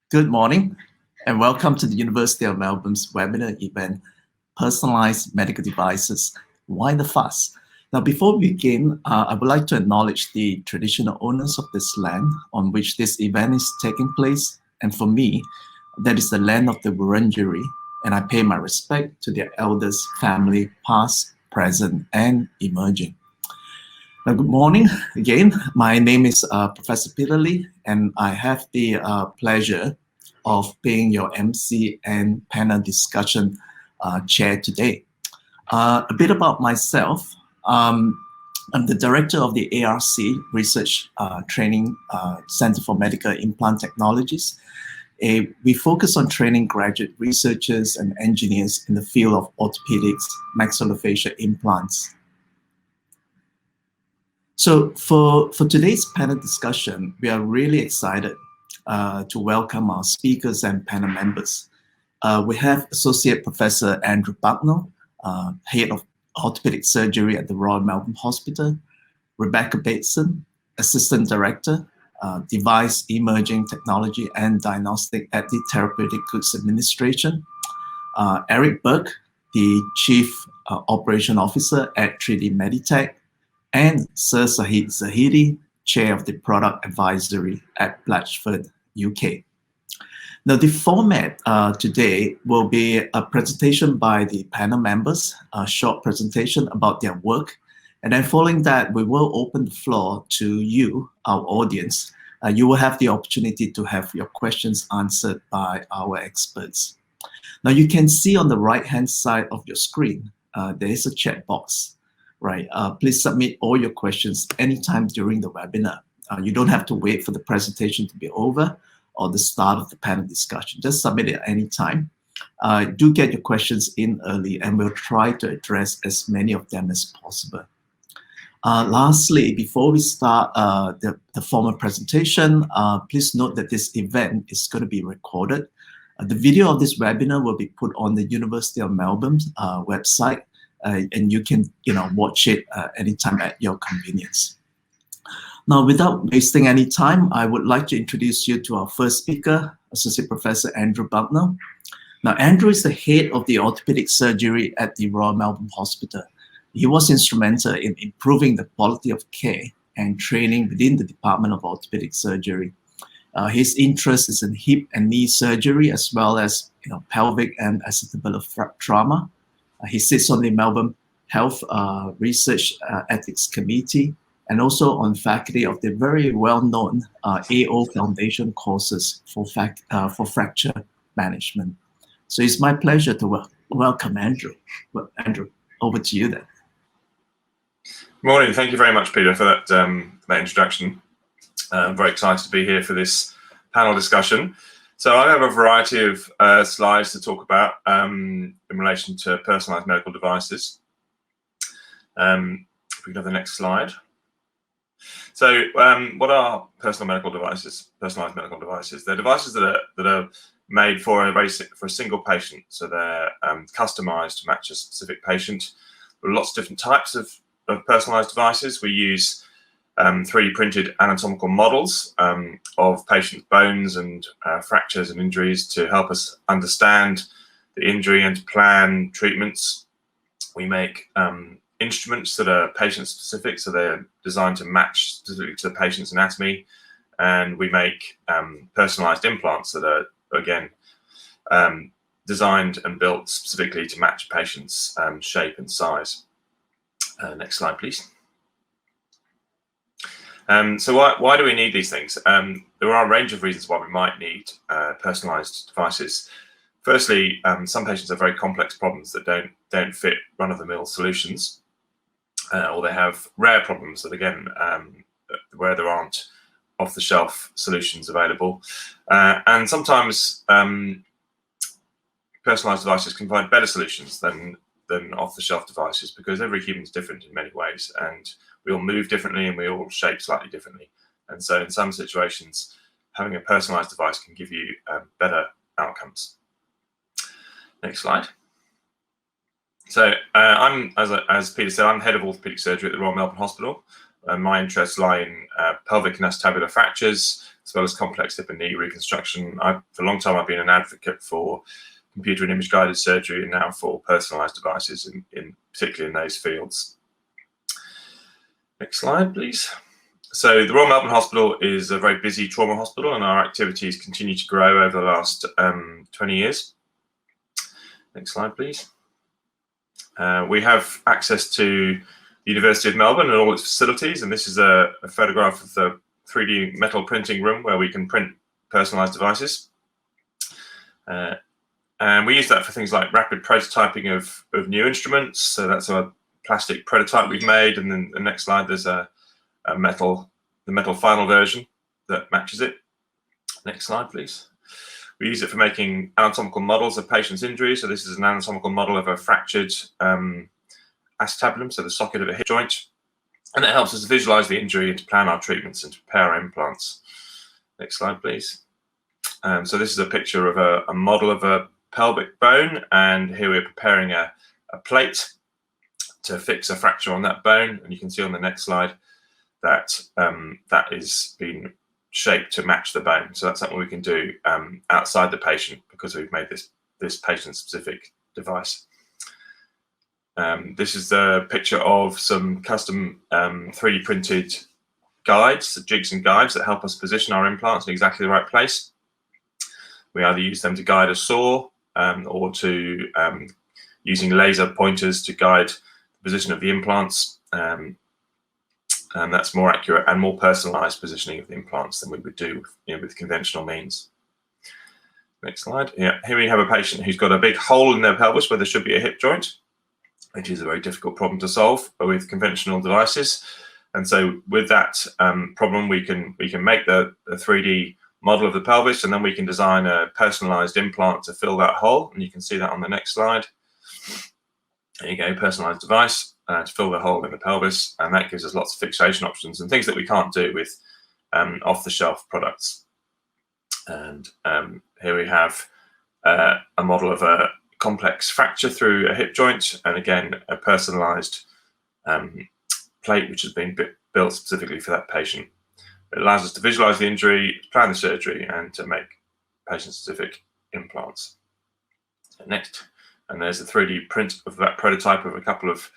Good morning and welcome to the University of Melbourne's webinar event, Personalized Medical Devices, Why the Fuss? Now, before we begin, I would like to acknowledge the traditional owners of this land on which this event is taking place. And for me, that is the land of the Wurundjeri, and I pay my respect to their elders, family, past, present, and emerging. Now, good morning again. My name is Professor Peter Lee, and I have the pleasure of being your MC and panel discussion chair today. A bit about myself. I'm the director of the ARC Research Training Center for Medical Implant Technologies. We focus on training graduate researchers and engineers in the field of orthopedics, maxillofacial implants. So for today's panel discussion, we are really excited to welcome our speakers and panel members. We have Associate Professor Andrew Buckner, Head of Orthopaedic Surgery at the Royal Melbourne Hospital, Rebecca Bateson, Assistant Director, Device Emerging Technology and Diagnostic at the Therapeutic Goods Administration, Eric Burke, the Chief Operation Officer at 3D MedTech, and Sir Zahid Zahidi, Chair of the Product Advisory at Blatchford, UK. Now, the format today will be a presentation by the panel members, a short presentation about their work, and then following that, we will open the floor to you, our audience. You will have the opportunity to have your questions answered by our experts. Now, you can see on the right-hand side of your screen, there is a chat box. Right, please submit all your questions anytime during the webinar. You don't have to wait for the presentation to be over or the start of the panel discussion. Just submit it any time. Do get your questions in early and we'll try to address as many of them as possible. Lastly, before we start the formal presentation, please note that this event is going to be recorded. The video of this webinar will be put on the University of Melbourne website. And you can, watch it anytime at your convenience. Now, without wasting any time, I would like to introduce you to our first speaker, Associate Professor Andrew Buckner. Now, Andrew is the head of the orthopedic surgery at the Royal Melbourne Hospital. He was instrumental in improving the quality of care and training within the Department of Orthopaedic Surgery. His interest is in hip and knee surgery, as well as pelvic and acetabular trauma. He sits on the Melbourne Health Research Ethics Committee and also on faculty of the very well-known AO Foundation courses for fracture management. So it's my pleasure to welcome Andrew. Well, Andrew, over to you then. Morning. Thank you very much, Peter, for that introduction. I'm very excited to be here for this panel discussion. So I have a variety of slides to talk about in relation to personalized medical devices. If we can have the next slide. So what are personalized medical devices? They're devices that are made for a single patient. So they're customized to match a specific patient. There are lots of different types of personalized devices. We use 3D printed anatomical models of patients' bones and fractures and injuries to help us understand the injury and to plan treatments. We make instruments that are patient specific, so they're designed to match specifically to the patient's anatomy. And we make personalized implants that are, again, designed and built specifically to match a patient's shape and size. Next slide, please. So why do we need these things? There are a range of reasons why we might need personalized devices. Firstly, some patients have very complex problems that don't fit run-of-the-mill solutions, or they have rare problems that, again, where there aren't off-the-shelf solutions available. And sometimes personalized devices can provide better solutions than off-the-shelf devices, because every human is different in many ways, and we all move differently and we all shape slightly differently. And so in some situations, having a personalized device can give you better outcomes. Next slide. So I'm, as Peter said, I'm Head of Orthopaedic Surgery at the Royal Melbourne Hospital. my interests lie in pelvic and acetabular fractures, as well as complex hip and knee reconstruction. For a long time, I've been an advocate for computer and image guided surgery, and now for personalised devices, particularly in those fields. Next slide, please. So the Royal Melbourne Hospital is a very busy trauma hospital, and our activities continue to grow over the last 20 years. Next slide, please. We have access to the University of Melbourne and all its facilities, and this is a photograph of the 3D metal printing room where we can print personalised devices. And we use that for things like rapid prototyping of new instruments. So that's a plastic prototype we've made, and then the next slide there's the metal final version that matches it. Next slide, please. We use it for making anatomical models of patients' injuries. So this is an anatomical model of a fractured acetabulum, so the socket of a hip joint, and it helps us visualize the injury and to plan our treatments and to prepare our implants. Next slide, please. So this is a picture of a model of a pelvic bone, and here we're preparing a plate to fix a fracture on that bone, and you can see on the next slide that that is being shaped to match the bone. So that's something we can do outside the patient because we've made this patient-specific device. This is the picture of some custom 3D printed guides, jigs and guides that help us position our implants in exactly the right place. We either use them to guide a saw or to using laser pointers to guide the position of the implants. And that's more accurate and more personalized positioning of the implants than we would do with conventional means. Next slide. Yeah, here we have a patient who's got a big hole in their pelvis where there should be a hip joint, which is a very difficult problem to solve with conventional devices. And so with that problem, we can make the 3D model of the pelvis, and then we can design a personalized implant to fill that hole. And you can see that on the next slide. There you go, personalized device to fill the hole in the pelvis, and that gives us lots of fixation options and things that we can't do with off-the-shelf products. And here we have a model of a complex fracture through a hip joint, and again a personalized plate which has been built specifically for that patient. It allows us to visualize the injury, plan the surgery, and to make patient-specific implants. So next, and there's a 3D print of that prototype of a couple of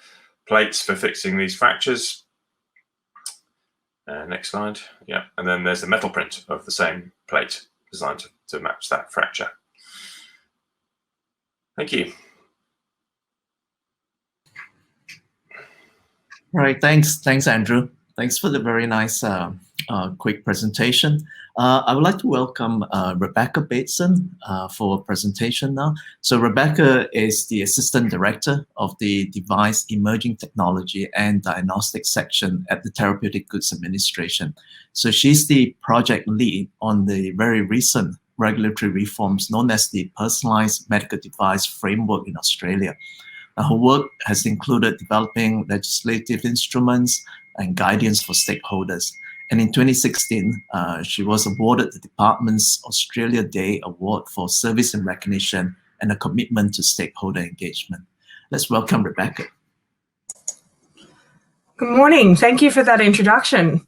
plates for fixing these fractures. Next slide. Yeah, and then there's a metal print of the same plate designed to match that fracture. Thank you. All right, thanks, Andrew. Thanks for the very nice quick presentation. I would like to welcome Rebecca Bateson for a presentation now. So Rebecca is the Assistant Director of the Device Emerging Technology and Diagnostics section at the Therapeutic Goods Administration. So she's the project lead on the very recent regulatory reforms known as the Personalised Medical Device Framework in Australia. Her work has included developing legislative instruments and guidance for stakeholders. And in 2016, she was awarded the Department's Australia Day Award for Service and Recognition and a commitment to stakeholder engagement. Let's welcome Rebecca. Good morning. Thank you for that introduction.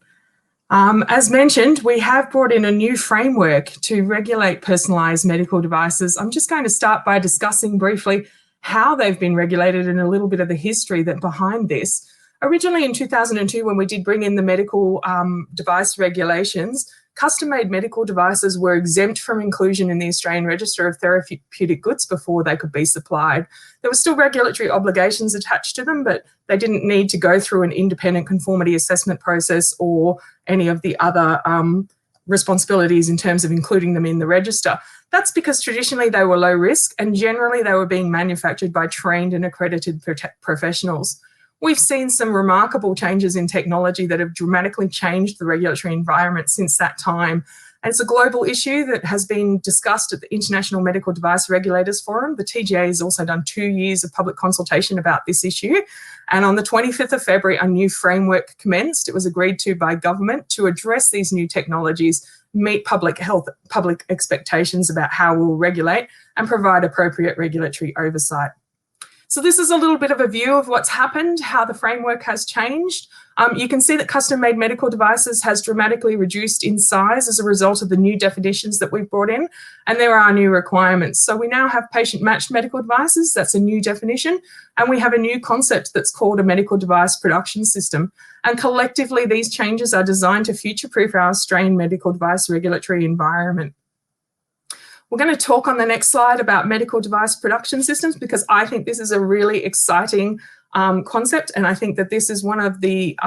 As mentioned, we have brought in a new framework to regulate personalised medical devices. I'm just going to start by discussing briefly how they've been regulated and a little bit of the history behind this. Originally in 2002, when we did bring in the medical device regulations, custom-made medical devices were exempt from inclusion in the Australian Register of Therapeutic Goods before they could be supplied. There were still regulatory obligations attached to them, but they didn't need to go through an independent conformity assessment process or any of the other responsibilities in terms of including them in the register. That's because traditionally they were low risk and generally they were being manufactured by trained and accredited professionals. We've seen some remarkable changes in technology that have dramatically changed the regulatory environment since that time. And it's a global issue that has been discussed at the International Medical Device Regulators Forum. The TGA has also done 2 years of public consultation about this issue. And on the 25th of February, a new framework commenced. It was agreed to by government to address these new technologies, meet public expectations about how we'll regulate and provide appropriate regulatory oversight. So this is a little bit of a view of what's happened, how the framework has changed. You can see that custom-made medical devices has dramatically reduced in size as a result of the new definitions that we've brought in, and there are new requirements. So we now have patient-matched medical devices, that's a new definition, and we have a new concept that's called a medical device production system. And collectively, these changes are designed to future-proof our Australian medical device regulatory environment. We're going to talk on the next slide about medical device production systems because I think this is a really exciting concept, and I think that this is one of the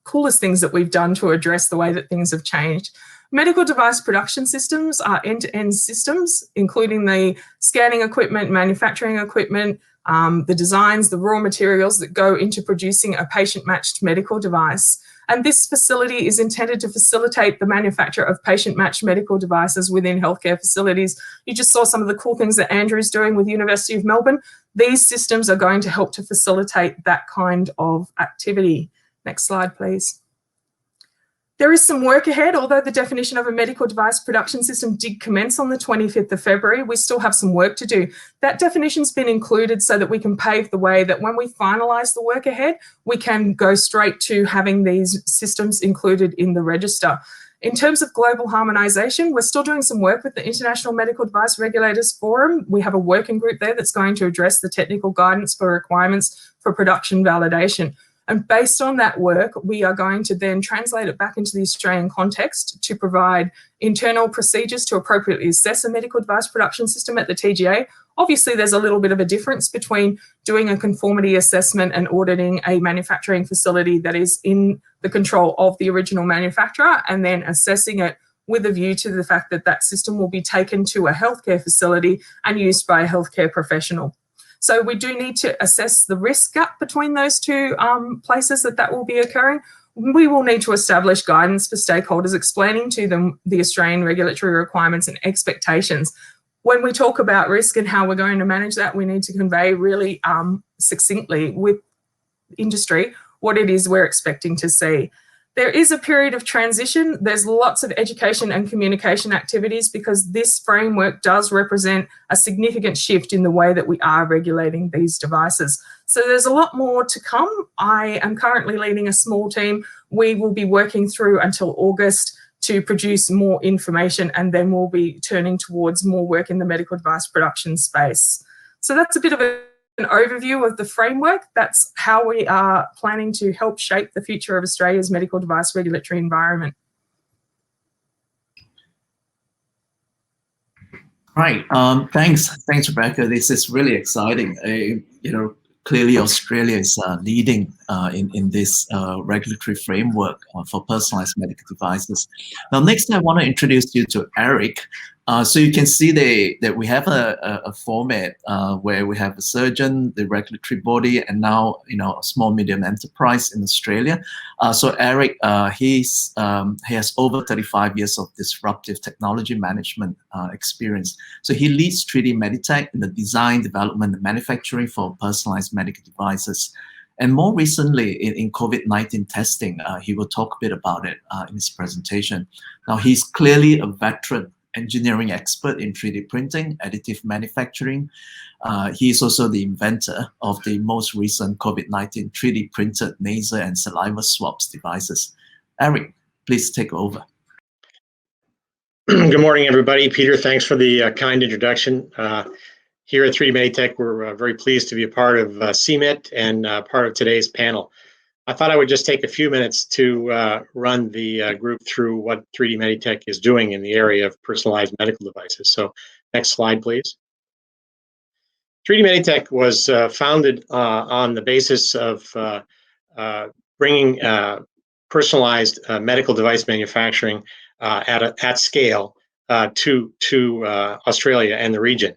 coolest things that we've done to address the way that things have changed. Medical device production systems are end-to-end systems, including the scanning equipment, manufacturing equipment, the designs, the raw materials that go into producing a patient-matched medical device. And this facility is intended to facilitate the manufacture of patient-matched medical devices within healthcare facilities. You just saw some of the cool things that Andrew's doing with University of Melbourne. These systems are going to help to facilitate that kind of activity. Next slide, please. There is some work ahead. Although the definition of a medical device production system did commence on the 25th of February, we still have some work to do. That definition's been included so that we can pave the way that when we finalise the work ahead, we can go straight to having these systems included in the register. In terms of global harmonisation, we're still doing some work with the International Medical Device Regulators Forum. We have a working group there that's going to address the technical guidance for requirements for production validation. And based on that work, we are going to then translate it back into the Australian context to provide internal procedures to appropriately assess a medical device production system at the TGA. Obviously, there's a little bit of a difference between doing a conformity assessment and auditing a manufacturing facility that is in the control of the original manufacturer and then assessing it with a view to the fact that that system will be taken to a healthcare facility and used by a healthcare professional. So we do need to assess the risk gap between those two places that will be occurring. We will need to establish guidance for stakeholders explaining to them the Australian regulatory requirements and expectations. When we talk about risk and how we're going to manage that, we need to convey really succinctly with industry what it is we're expecting to see. There is a period of transition. There's lots of education and communication activities because this framework does represent a significant shift in the way that we are regulating these devices. So there's a lot more to come. I am currently leading a small team. We will be working through until August to produce more information, and then we'll be turning towards more work in the medical device production space. So that's a bit of an overview of the framework. That's how we are planning to help shape the future of Australia's medical device regulatory environment. Right. Thanks, Rebecca. This is really exciting. Clearly Australia is leading in this regulatory framework for personalized medical devices. Now, next I want to introduce you to Eric. So you can see that we have a format where we have a surgeon, the regulatory body, and now a small medium enterprise in Australia. So Eric, he has over 35 years of disruptive technology management experience. So he leads 3D MedTech in the design, development, and manufacturing for personalized medical devices. And more recently, in COVID-19 testing, he will talk a bit about it in his presentation. Now, he's clearly a veteran engineering expert in 3D printing, additive manufacturing. He is also the inventor of the most recent COVID-19 3D printed nasal and saliva swabs devices. Eric, please take over. Good morning, everybody. Peter, thanks for the kind introduction. Here at 3D MedTech, we're very pleased to be a part of CMET and part of today's panel. I thought I would just take a few minutes to run the group through what 3D MedTech is doing in the area of personalized medical devices. So next slide, please. 3D MedTech was founded on the basis of bringing personalized medical device manufacturing at scale to Australia and the region.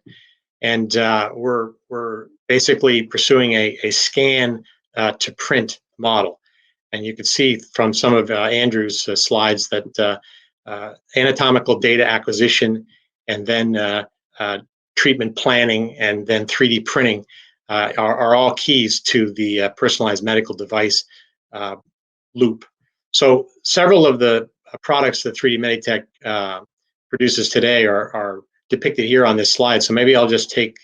And we're basically pursuing a scan to print model. And you can see from some of Andrew's slides that anatomical data acquisition and then treatment planning and then 3D printing are all keys to the personalized medical device loop. So several of the products that 3D MedTech produces today are depicted here on this slide. So maybe I'll just take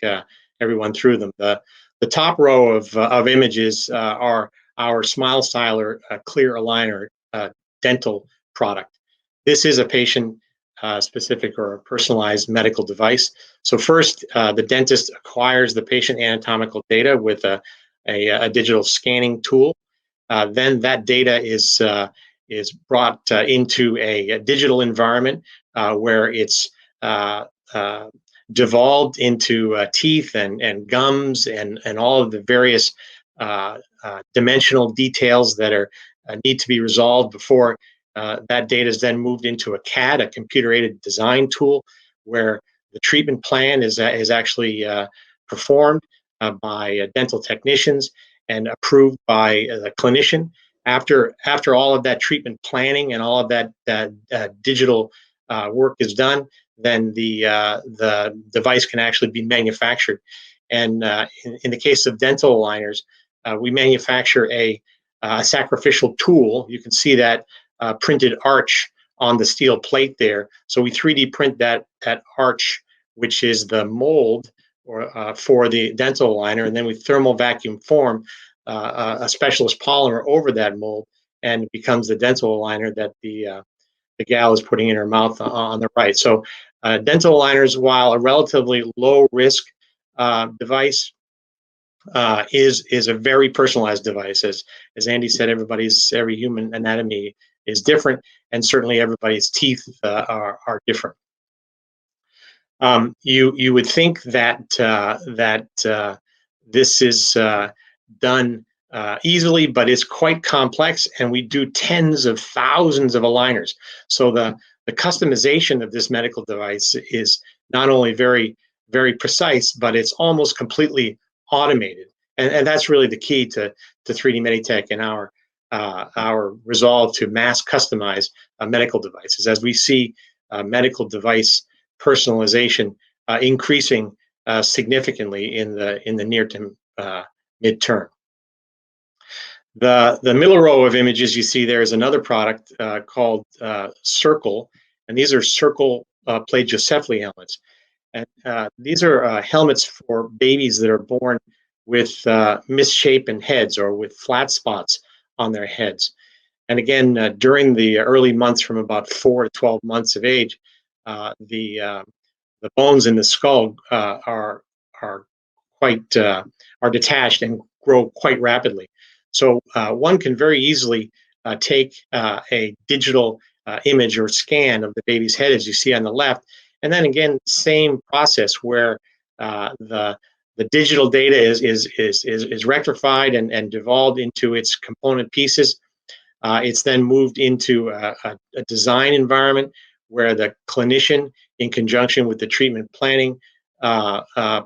everyone through them. The The top row of images are our Smile Styler clear aligner dental product. This is a patient specific or a personalized medical device. So first, the dentist acquires the patient anatomical data with a digital scanning tool. Then that data is brought into a digital environment where it's devolved into teeth and gums and all of the various dimensional details that are need to be resolved before that data is then moved into a CAD, a computer-aided design tool, where the treatment plan is actually performed by dental technicians and approved by the clinician. After all of that treatment planning and all of that digital work is done, then the device can actually be manufactured. And in the case of dental aligners, we manufacture a sacrificial tool. You can see that printed arch on the steel plate there. So we 3D print that arch, which is the mold for the dental aligner, and then we thermal vacuum form a specialist polymer over that mold, and it becomes the dental aligner that the gal is putting in her mouth on the right. So dental aligners, while a relatively low risk device, is a very personalized device. As Andy said, every human anatomy is different, and certainly everybody's teeth are different. You would think that this is done easily, but it's quite complex, and we do tens of thousands of aligners. So the customization of this medical device is not only very, very precise, but it's almost completely automated. And that's really the key to 3D MedTech and our resolve to mass customize medical devices. As we see medical device personalization increasing significantly in the near to midterm. The middle row of images you see there is another product called Circle, and these are Circle plagiocephaly helmets. And these are helmets for babies that are born with misshapen heads or with flat spots on their heads. And again, during the early months from about 4 to 12 months of age, the bones in the skull are detached and grow quite rapidly. So one can very easily take a digital image or scan of the baby's head, as you see on the left, and then again, same process where the digital data is rectified and devolved into its component pieces. It's then moved into a design environment where the clinician, in conjunction with the treatment planning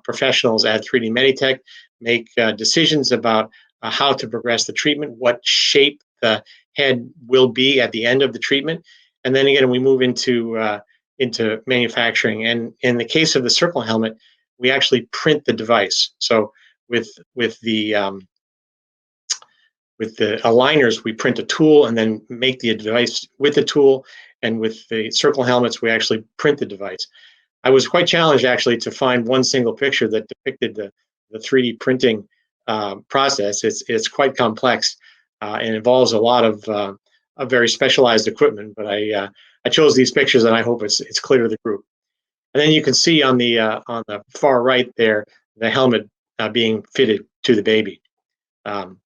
professionals at 3D MedTech, make decisions about how to progress the treatment, what shape the head will be at the end of the treatment, and then again we move into manufacturing. And in the case of the Circle helmet, we actually print the device. So with the aligners, we print a tool and then make the device with the tool. And with the Circle helmets, we actually print the device. I was quite challenged actually to find one single picture that depicted the 3D printing process. It's quite complex and involves a lot of very specialized equipment. But I chose these pictures, and I hope it's clear to the group. And then you can see on the far right there the helmet being fitted to the baby. And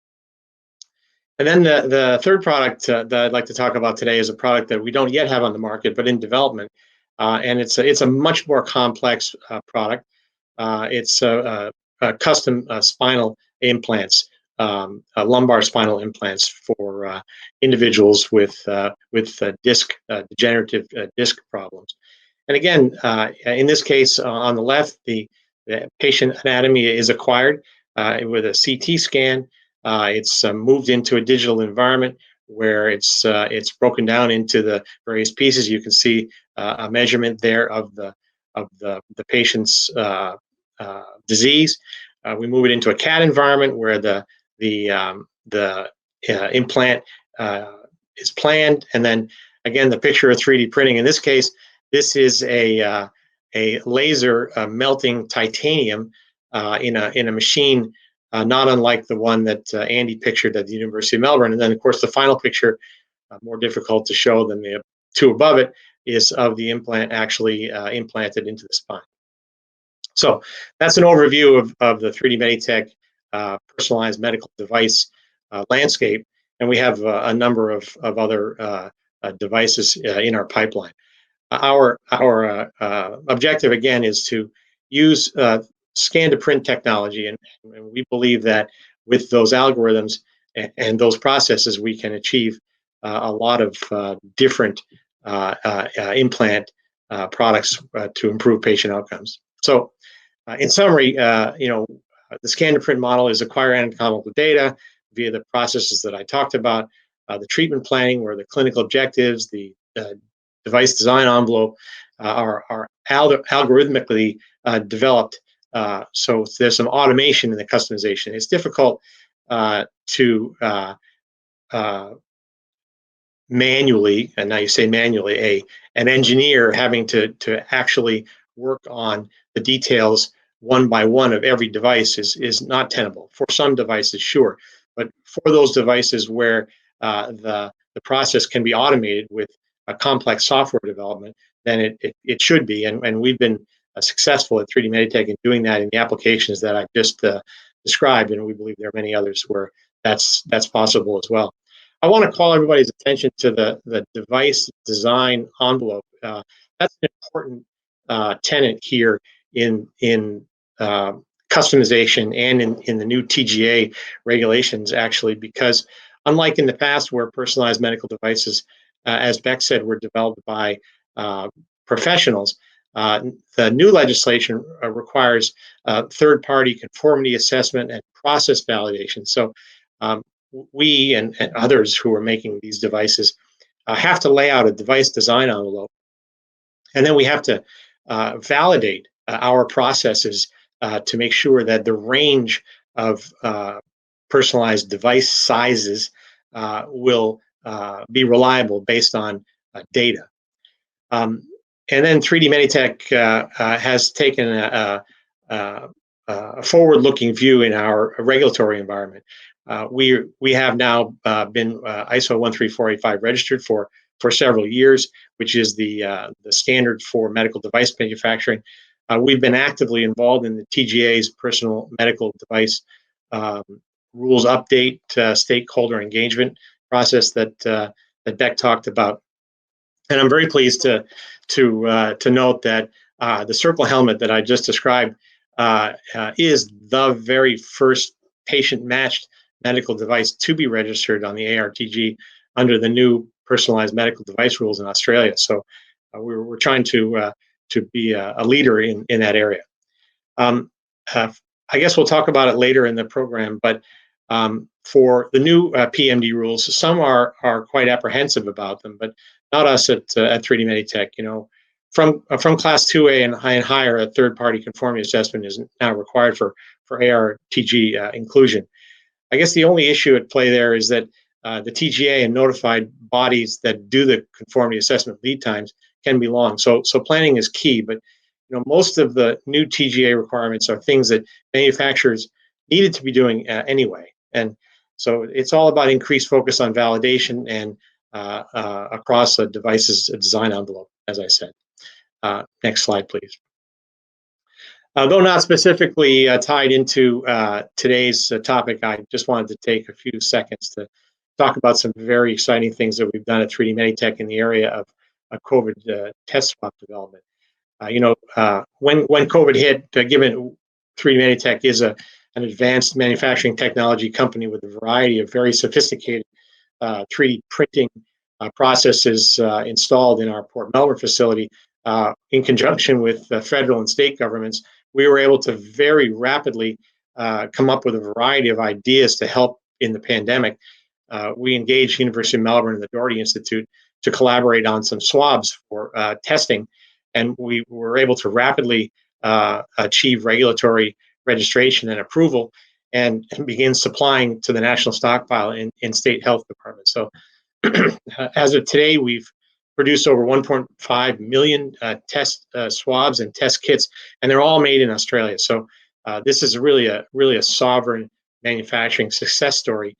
then the third product that I'd like to talk about today is a product that we don't yet have on the market, but in development. And it's a much more complex product. It's a custom spinal implants, lumbar spinal implants for individuals with degenerative disc problems. And again, in this case, on the left, the patient anatomy is acquired with a CT scan. It's moved into a digital environment where it's broken down into the various pieces. You can see a measurement there of the patient's disease. We move it into a CAD environment where the implant is planned, and then again the picture of 3D printing. In this case, this is a laser melting titanium in a machine not unlike the one that Andy pictured at the University of Melbourne. And then, of course, the final picture, more difficult to show than the two above it, is of the implant actually implanted into the spine. So that's an overview of the 3D Meditech personalized medical device landscape. And we have a number of other devices in our pipeline. Our objective, again, is to use scan-to-print technology. And we believe that with those algorithms and those processes, we can achieve a lot of different implant products to improve patient outcomes. So in summary, the scan-to-print model is acquire anatomical data via the processes that I talked about, the treatment planning, where the clinical objectives, the device design envelope are algorithmically developed. So there's some automation in the customization. It's difficult to manually, and now you say manually, an engineer having to actually work on the details one by one of every device is not tenable. For some devices, sure, but for those devices where the process can be automated with a complex software development, then it should be, and we've been successful at 3D Meditech in doing that in the applications that I've just described, and we believe there are many others where that's possible as well. I want to call everybody's attention to the device design envelope. That's an important tenet here in customization and in the new TGA regulations, actually, because unlike in the past where personalized medical devices, as Beck said, were developed by professionals, the new legislation requires third-party conformity assessment and process validation. So we and others who are making these devices have to lay out a device design envelope, and then we have to validate our processes to make sure that the range of personalized device sizes will be reliable based on data. And then 3D Meditech has taken a forward-looking view in our regulatory environment. We have now been ISO 13485 registered for several years, which is the standard for medical device manufacturing. We've been actively involved in the TGA's personal medical device rules update stakeholder engagement process that Beck talked about, and I'm very pleased to note that the Circle helmet that I just described is the very first patient-matched medical device to be registered on the ARTG under the new personalized medical device rules in Australia. So we're trying to be a leader in that area. I guess we'll talk about it later in the program, but for the new PMD rules, some are quite apprehensive about them, but not us at 3D Meditech. You know, from Class 2A and higher, a third-party conformity assessment is now required for ARTG inclusion. I guess the only issue at play there is that the TGA and notified bodies that do the conformity assessment lead times can be long. So planning is key, but most of the new TGA requirements are things that manufacturers needed to be doing anyway. And so it's all about increased focus on validation and across a device's design envelope, as I said. Next slide, please. Though not specifically tied into today's topic, I just wanted to take a few seconds to talk about some very exciting things that we've done at 3D Meditech in the area of COVID test swab development. When COVID hit, given 3D Meditech is an advanced manufacturing technology company with a variety of very sophisticated 3D printing processes installed in our Port Melbourne facility, in conjunction with federal and state governments, we were able to very rapidly come up with a variety of ideas to help in the pandemic. We engaged University of Melbourne and the Doherty Institute to collaborate on some swabs for testing, and we were able to rapidly achieve regulatory registration and approval and begin supplying to the national stockpile in state health departments. So as of today, we've produced over 1.5 million test swabs and test kits, and they're all made in Australia. So this is really a sovereign manufacturing success story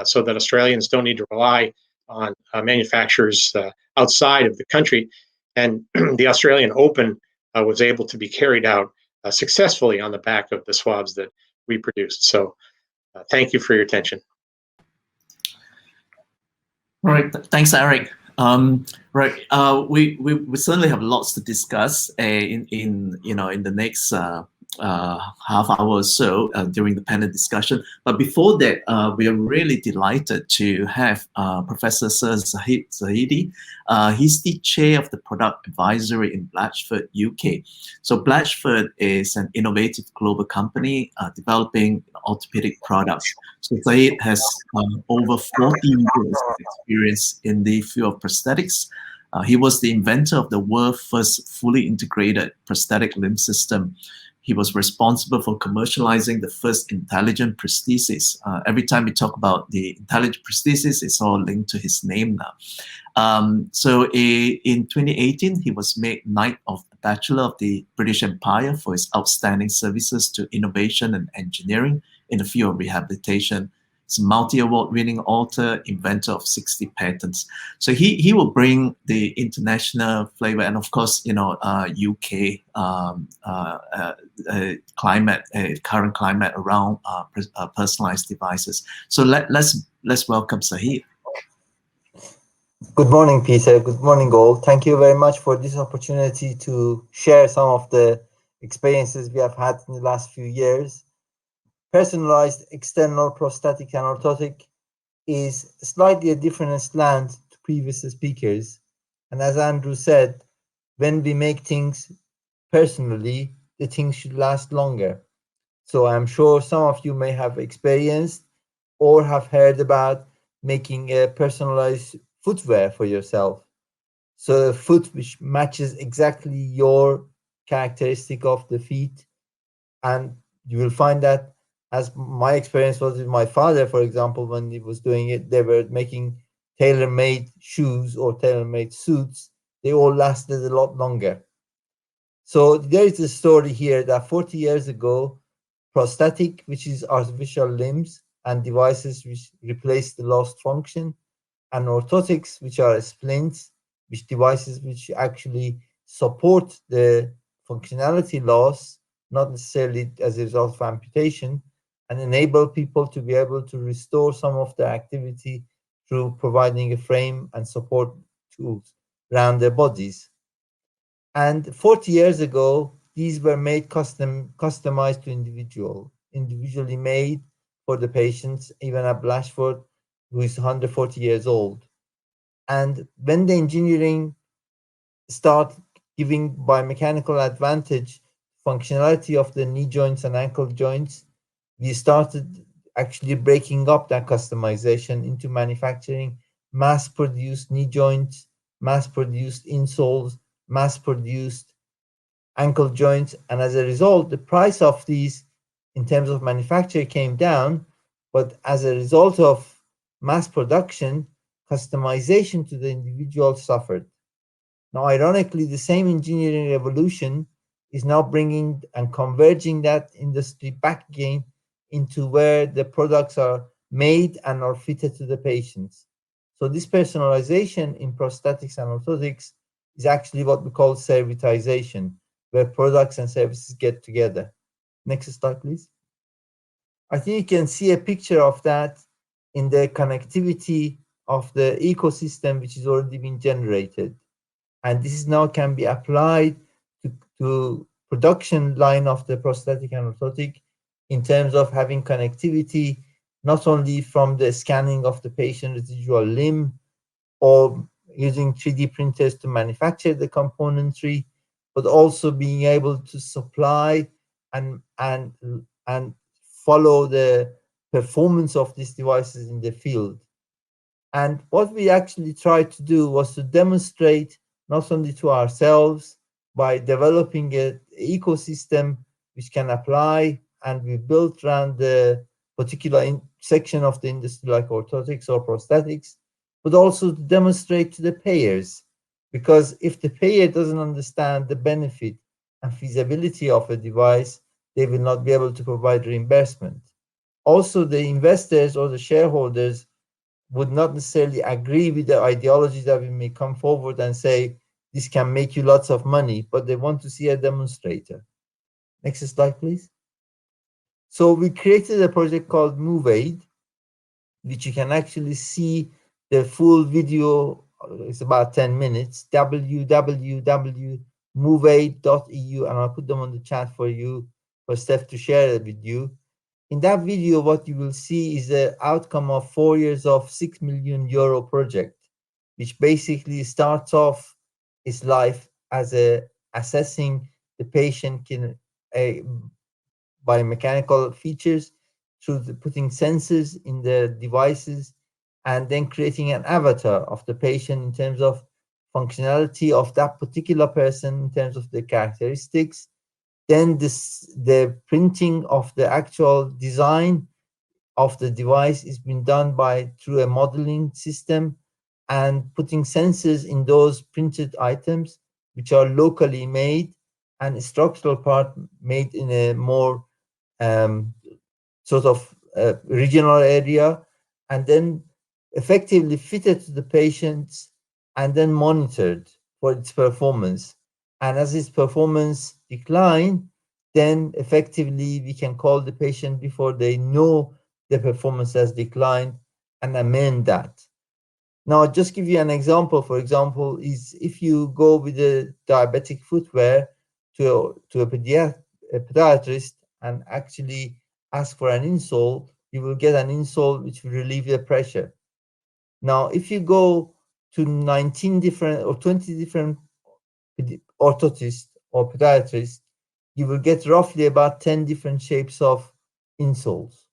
so that Australians don't need to rely on manufacturers outside of the country. And the Australian Open was able to be carried out successfully on the back of the swabs that we produced. So thank you for your attention. All right, thanks, Eric. Right, we certainly have lots to discuss in the next half hour or so during the panel discussion. But before that, we are really delighted to have Professor Sir Zahid Zahidi. He's the chair of the product advisory in Blatchford, UK. So Blatchford is an innovative global company developing orthopedic products. So Zahid has over 40 years of experience in the field of prosthetics. He was the inventor of the world's first fully integrated prosthetic limb system. He was responsible for commercializing the first intelligent prosthesis. Every time we talk about the intelligent prosthesis, it's all linked to his name now. So in 2018, he was made Knight of the Bachelor of the British Empire for his outstanding services to innovation and engineering in the field of rehabilitation. He's a multi-award winning author, inventor of 60 patents. So he will bring the international flavor and of course, UK climate, current climate around personalized devices. So let's welcome Zahid. Good morning, Peter. Good morning, all. Thank you very much for this opportunity to share some of the experiences we have had in the last few years. Personalized external prosthetic and orthotic is slightly a different slant to previous speakers. And as Andrew said, when we make things personally, the things should last longer. So I'm sure some of you may have experienced or have heard about making a personalized footwear for yourself. So a foot which matches exactly your characteristic of the feet. And you will find that, as my experience was with my father, for example, when he was doing it, they were making tailor-made shoes or tailor-made suits. They all lasted a lot longer. So there is a story here that 40 years ago, prosthetic, which is artificial limbs and devices which replace the lost function, and orthotics, which are splints, which devices which actually support the functionality loss, not necessarily as a result of amputation, and enable people to be able to restore some of their activity through providing a frame and support tools around their bodies. And 40 years ago, these were made customized to individually made for the patients, even at Blatchford, who is 140 years old. And when the engineering start giving biomechanical advantage, functionality of the knee joints and ankle joints, we started actually breaking up that customization into manufacturing mass-produced knee joints, mass-produced insoles, mass-produced ankle joints. And as a result, the price of these in terms of manufacture came down, but as a result of mass production, customization to the individual suffered. Now, ironically, the same engineering revolution is now bringing and converging that industry back again into where the products are made and are fitted to the patients. So this personalization in prosthetics and orthotics is actually what we call servitization, where products and services get together. Next slide, please. I think you can see a picture of that in the connectivity of the ecosystem, which is already been generated. And this now can be applied to production line of the prosthetic and orthotic in terms of having connectivity, not only from the scanning of the patient residual limb or using 3D printers to manufacture the componentry, but also being able to supply and follow the performance of these devices in the field. And what we actually tried to do was to demonstrate not only to ourselves by developing an ecosystem which can apply, and we built around the particular section of the industry like orthotics or prosthetics, but also to demonstrate to the payers. Because if the payer doesn't understand the benefit and feasibility of a device, they will not be able to provide reimbursement. also the investors or the shareholders would not necessarily agree with the ideology that we may come forward and say, this can make you lots of money, but they want to see a demonstrator. Next slide, please. So we created a project called MoveAid, which you can actually see the full video. It's about 10 minutes, www.moveaid.eu, and I'll put them on the chat for you, for Steph to share it with you. In that video, what you will see is the outcome of 4 years of €6 million project, which basically starts off its life as assessing the patient biomechanical features through putting sensors in the devices, and then creating an avatar of the patient in terms of functionality of that particular person, in terms of the characteristics. Then the printing of the actual design of the device is being done through a modeling system, and putting sensors in those printed items, which are locally made, and a structural part made in a more sort of regional area, and then effectively fitted to the patients and then monitored for its performance. And as its performance decline, then effectively we can call the patient before they know the performance has declined and amend that. Now, I'll just give you an example. For example, is if you go with a diabetic footwear to a podiatrist and actually ask for an insole, you will get an insole which will relieve the pressure. Now, if you go to 19 different or 20 different orthotists or podiatrists, you will get roughly about 10 different shapes of insoles.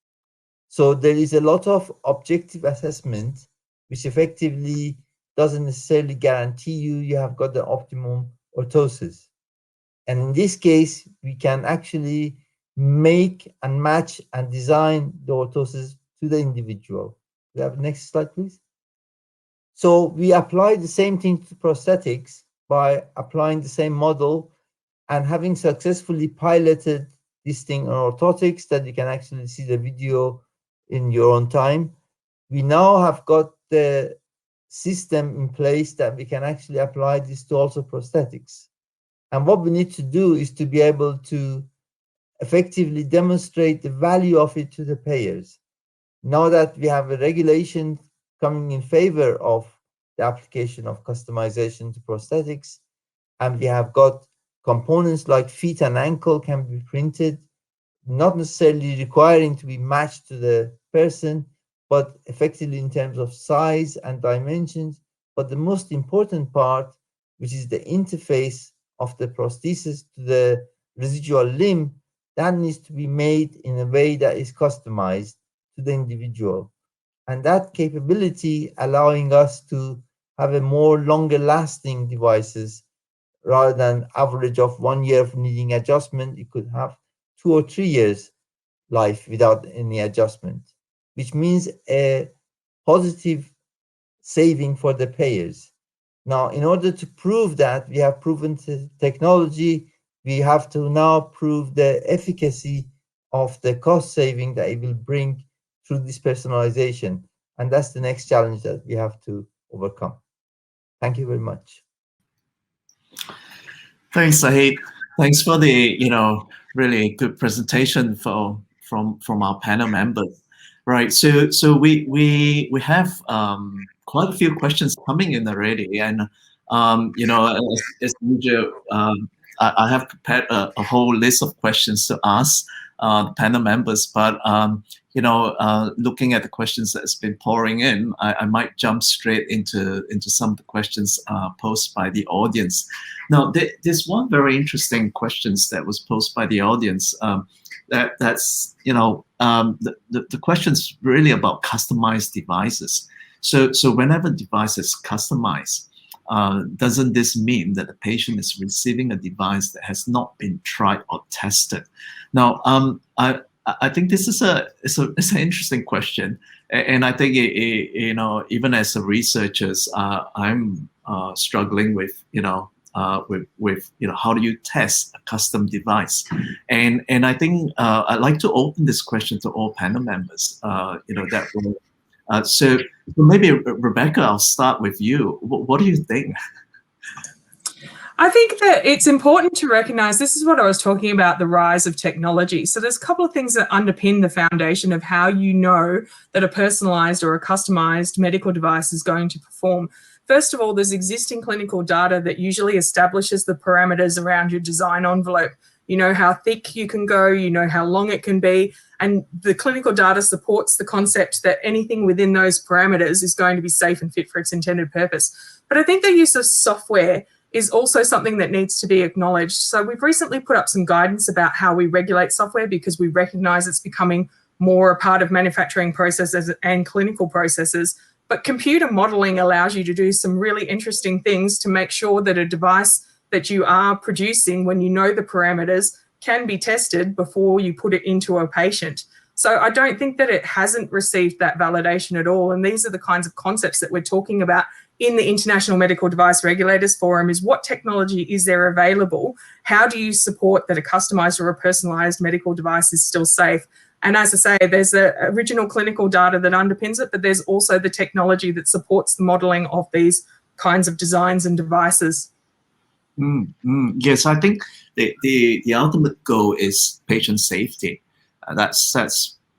So there is a lot of objective assessment, which effectively doesn't necessarily guarantee you have got the optimum orthosis. And in this case, we can actually make and match and design the orthosis to the individual. We have next slide, please. So we apply the same thing to prosthetics by applying the same model, and having successfully piloted this thing on orthotics, that you can actually see the video in your own time. We now have got the system in place that we can actually apply this to also prosthetics. And what we need to do is to be able to effectively demonstrate the value of it to the payers. Now that we have a regulation coming in favor of the application of customization to prosthetics, and we have got components like feet and ankle can be printed, not necessarily requiring to be matched to the person, but effectively in terms of size and dimensions. But the most important part, which is the interface of the prosthesis to the residual limb, that needs to be made in a way that is customized to the individual. And that capability allowing us to have a more longer lasting devices, rather than average of 1 year of needing adjustment, you could have 2 or 3 years life without any adjustment, which means a positive saving for the payers. Now, in order to prove that we have proven technology, we have to now prove the efficacy of the cost saving that it will bring through this personalization. And that's the next challenge that we have to overcome. Thank you very much. Thanks, Zahid. Thanks for the really good presentation from our panel members. Right. So we have quite a few questions coming in already, and as usual, I have prepared a whole list of questions to ask the panel members, but looking at the questions that's been pouring in, I might jump straight into some of the questions posed by the audience. Now, there's one very interesting question that was posed by the audience. That's the question's really about customized devices. So whenever device is customized, doesn't this mean that the patient is receiving a device that has not been tried or tested? Now, I think this is it's an interesting question, and I think even as a researchers, I'm struggling with with how do you test a custom device, and I think I'd like to open this question to all panel members. That will. So maybe Rebecca, I'll start with you. What do you think? I think that it's important to recognize, this is what I was talking about, the rise of technology. So there's a couple of things that underpin the foundation of how you know that a personalized or a customized medical device is going to perform. First of all, there's existing clinical data that usually establishes the parameters around your design envelope. You know how thick you can go, you know how long it can be, and the clinical data supports the concept that anything within those parameters is going to be safe and fit for its intended purpose. But I think the use of software is also something that needs to be acknowledged. So we've recently put up some guidance about how we regulate software, because we recognize it's becoming more a part of manufacturing processes and clinical processes. But computer modeling allows you to do some really interesting things to make sure that a device that you are producing, when you know the parameters, can be tested before you put it into a patient. So I don't think that it hasn't received that validation at all. And these are the kinds of concepts that we're talking about in the International Medical Device Regulators Forum, is what technology is there available? How do you support that a customized or a personalized medical device is still safe? And as I say, there's the original clinical data that underpins it, but there's also the technology that supports the modeling of these kinds of designs and devices. Yes, I think the ultimate goal is patient safety. That's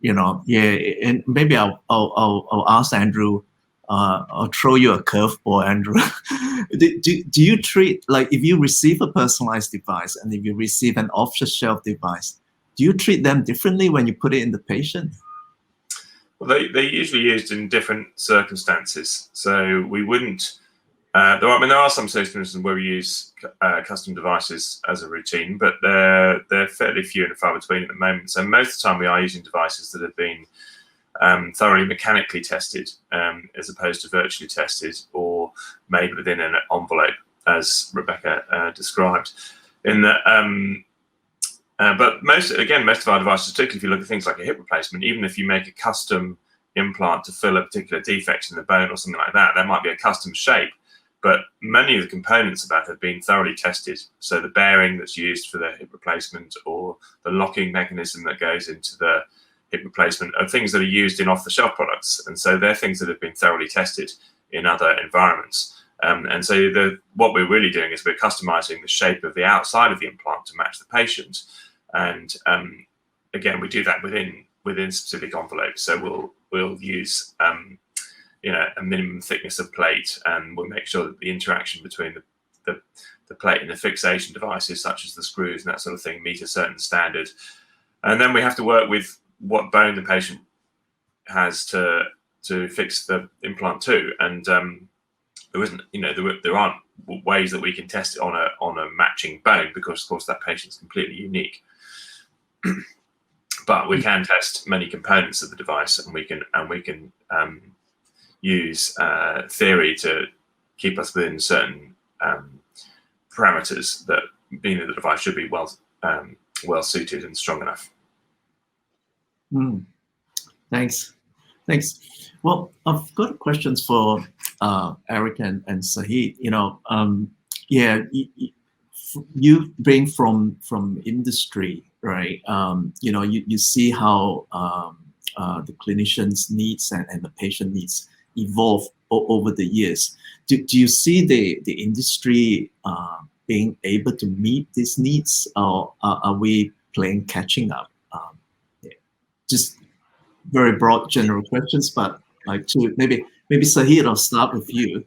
and maybe I'll ask Andrew. I'll throw you a curveball, Andrew. do you treat, like, if you receive a personalized device and if you receive an off-the-shelf device, do you treat them differently when you put it in the patient? Well, they're usually used in different circumstances. So we wouldn't. There are some circumstances where we use custom devices as a routine, but they're fairly few and far between at the moment. So most of the time we are using devices that have been thoroughly mechanically tested, as opposed to virtually tested or made within an envelope, as Rebecca described. But most of our devices, particularly if you look at things like a hip replacement, even if you make a custom implant to fill a particular defect in the bone or something like that, there might be a custom shape, but many of the components of that have been thoroughly tested. So the bearing that's used for the hip replacement or the locking mechanism that goes into the hip replacement are things that are used in off-the-shelf products, and so they're things that have been thoroughly tested in other environments. And so what we're really doing is we're customizing the shape of the outside of the implant to match the patient, and again, we do that within specific envelopes. So we'll use a minimum thickness of plate, and we'll make sure that the interaction between the plate and the fixation devices, such as the screws and that sort of thing, meet a certain standard. And then we have to work with what bone the patient has to fix the implant to, and there aren't ways that we can test it on a matching bone, because of course that patient's completely unique. But we can test many components of the device, and we can use theory to keep us within certain parameters, that being that the device should be well suited and strong enough. Thanks. Well, I've got questions for Eric and Sahid. You bring from industry, right? You see how the clinicians' needs and the patient needs evolve over the years. Do you see the industry being able to meet these needs, or are we playing catching up? Just very broad general questions, but like to maybe Sahid, I'll start with you.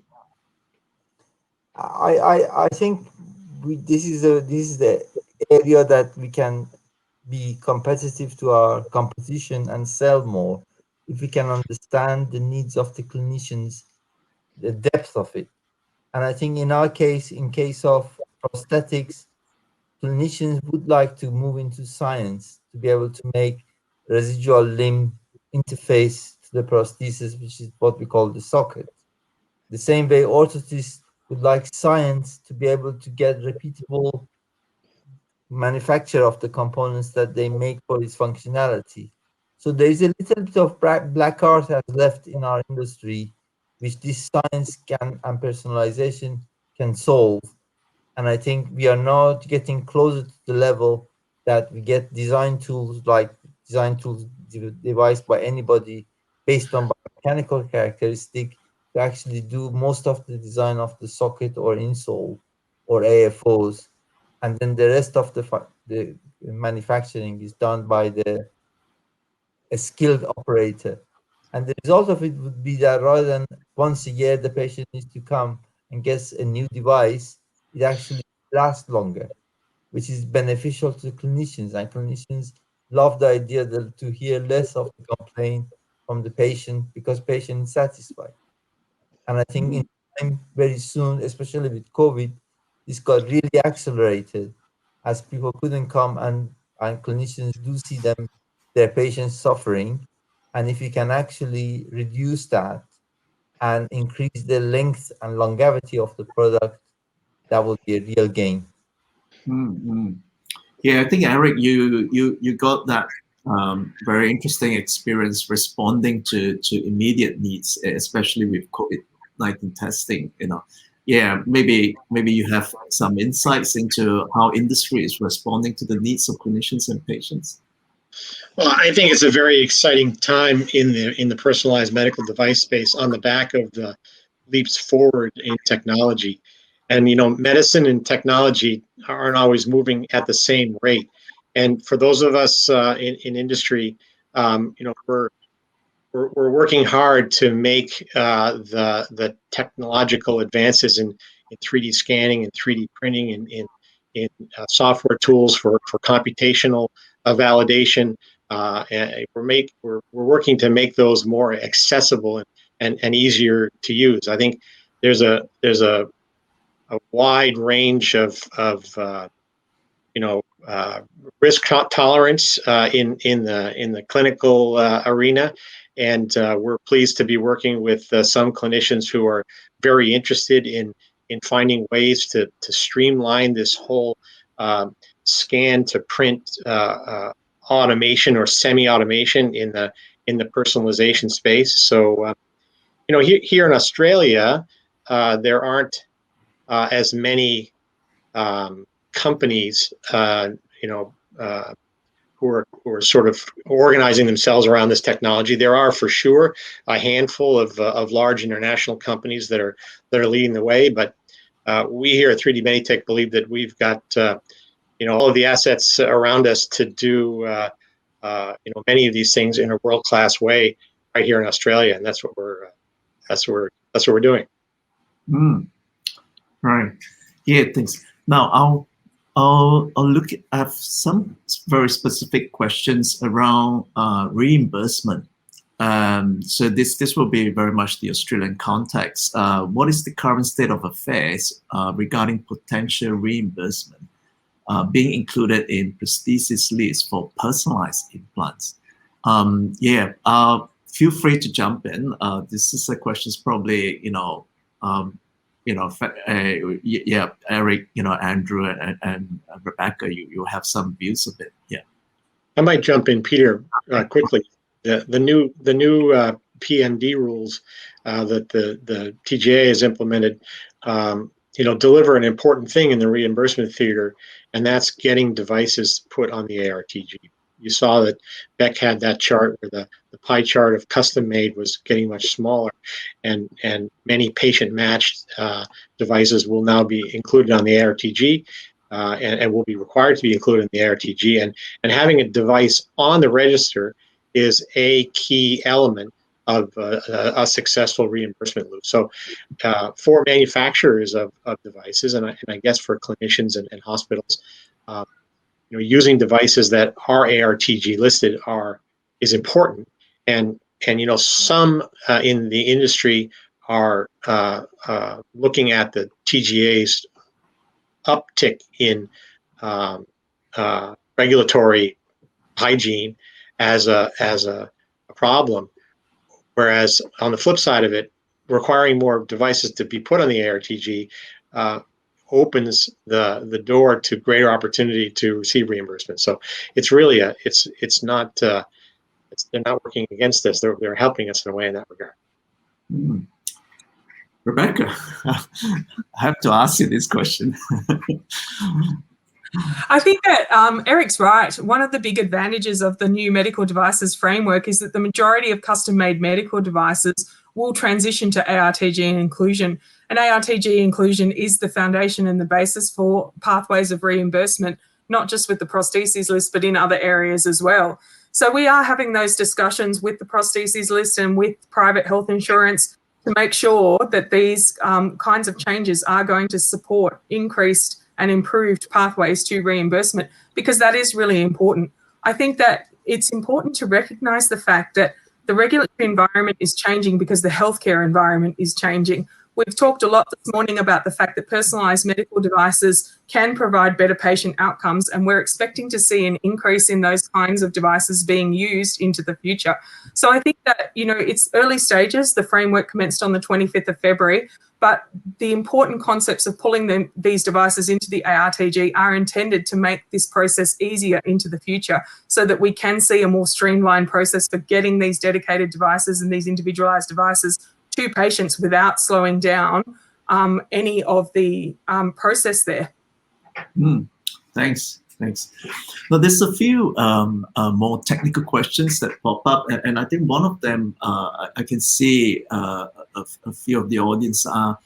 I think this is the area that we can be competitive to our competition and sell more if we can understand the needs of the clinicians, the depth of it. And I think in our case, in case of prosthetics, clinicians would like to move into science to be able to make residual limb interface to the prosthesis, which is what we call the socket. The same way orthotists would like science to be able to get repeatable manufacture of the components that they make for its functionality. So there is a little bit of black art has left in our industry, which this science can and personalization can solve. And I think we are now getting closer to the level that we get design tools like devised by anybody based on mechanical characteristic to actually do most of the design of the socket or insole or AFOs. And then the rest of the manufacturing is done by a skilled operator. And the result of it would be that rather than once a year the patient needs to come and gets a new device, it actually lasts longer, which is beneficial to clinicians. And clinicians love the idea to hear less of the complaint from the patient because patient is satisfied. And I think in time, very soon, especially with COVID, this got really accelerated as people couldn't come and clinicians do see their patients suffering. And if you can actually reduce that and increase the length and longevity of the product, that would be a real gain. Mm-hmm. Yeah, I think Eric, you got that very interesting experience responding to immediate needs, especially with COVID-19 testing. Yeah, maybe you have some insights into how industry is responding to the needs of clinicians and patients. Well, I think it's a very exciting time in the personalized medical device space on the back of the leaps forward in technology. And, medicine and technology aren't always moving at the same rate. And for those of us in industry, we're working hard to make the technological advances in 3D scanning and 3D printing and in software tools for computational validation. And we're working to make those more accessible and easier to use. I think there's a wide range of risk tolerance in the clinical arena, and we're pleased to be working with some clinicians who are very interested in finding ways to streamline this whole scan to print automation or semi-automation in the personalization space. So here in Australia, there aren't as many companies who are sort of organizing themselves around this technology. There are for sure a handful of large international companies that are leading the way, but we here at 3D MedTech believe that we've got all of the assets around us to do many of these things in a world-class way right here in Australia, and that's what we're doing. Right. Yeah. Thanks. Now I'll look at some very specific questions around reimbursement. So this will be very much the Australian context. What is the current state of affairs regarding potential reimbursement being included in prosthesis list for personalized implants? Feel free to jump in. This is a question probably Eric, Andrew and Rebecca, you have some views of it. Yeah. I might jump in, Peter, quickly. The new PMD rules that the TGA has implemented, deliver an important thing in the reimbursement theater, and that's getting devices put on the ARTG. You saw that Beck had that chart where the pie chart of custom made was getting much smaller, and many patient matched devices will now be included on the ARTG and will be required to be included in the ARTG. And having a device on the register is a key element of a successful reimbursement loop. So for manufacturers of devices, and I guess for clinicians and hospitals, using devices that are ARTG listed is important, and some in the industry are looking at the TGA's uptick in regulatory hygiene as a problem, whereas on the flip side of it, requiring more devices to be put on the ARTG opens the door to greater opportunity to receive reimbursement. So it's really it's not they're not working against us. They're helping us in a way in that regard. Rebecca, I have to ask you this question. I think that Eric's right. One of the big advantages of the new medical devices framework is that the majority of custom-made medical devices will transition to ARTG inclusion. And ARTG inclusion is the foundation and the basis for pathways of reimbursement, not just with the prostheses list, but in other areas as well. So we are having those discussions with the prostheses list and with private health insurance to make sure that these kinds of changes are going to support increased and improved pathways to reimbursement, because that is really important. I think that it's important to recognise the fact that the regulatory environment is changing because the healthcare environment is changing. We've talked a lot this morning about the fact that personalised medical devices can provide better patient outcomes, and we're expecting to see an increase in those kinds of devices being used into the future. So I think that, you know, it's early stages. The framework commenced on the 25th of February, but the important concepts of pulling these devices into the ARTG are intended to make this process easier into the future, so that we can see a more streamlined process for getting these dedicated devices and these individualised devices to patients without slowing down any of the process there. Thanks. Now, there's a few more technical questions that pop up, and I think one of them I can see a few of the audience are